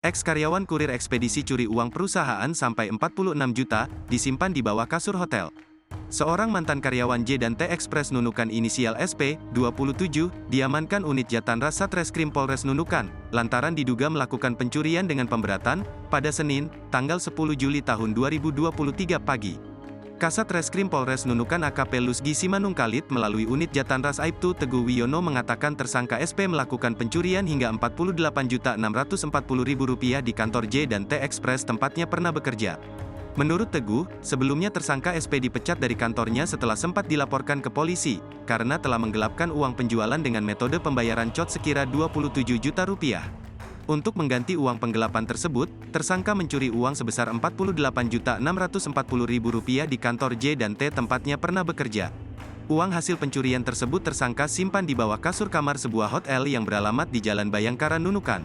Ex-karyawan kurir ekspedisi curi uang perusahaan sampai 46 juta, disimpan di bawah kasur hotel. Seorang mantan karyawan J dan T Express Nunukan inisial SP, 27, diamankan unit Jatanras Satreskrim Polres Nunukan, lantaran diduga melakukan pencurian dengan pemberatan, pada Senin, tanggal 10 Juli tahun 2023 pagi. Kasat Reskrim Polres Nunukan AKP Lusgi Simanungkalit melalui unit Jatanras Aibtu Teguh Wiono mengatakan tersangka SP melakukan pencurian hingga Rp48.640.000 di kantor J dan T Express tempatnya pernah bekerja. Menurut Teguh, sebelumnya tersangka SP dipecat dari kantornya setelah sempat dilaporkan ke polisi, karena telah menggelapkan uang penjualan dengan metode pembayaran cot sekira Rp27 juta. Untuk mengganti uang penggelapan tersebut, tersangka mencuri uang sebesar Rp48.640.000 di kantor J dan T tempatnya pernah bekerja. Uang hasil pencurian tersebut tersangka simpan di bawah kasur kamar sebuah hotel yang beralamat di Jalan Bayangkara Nunukan.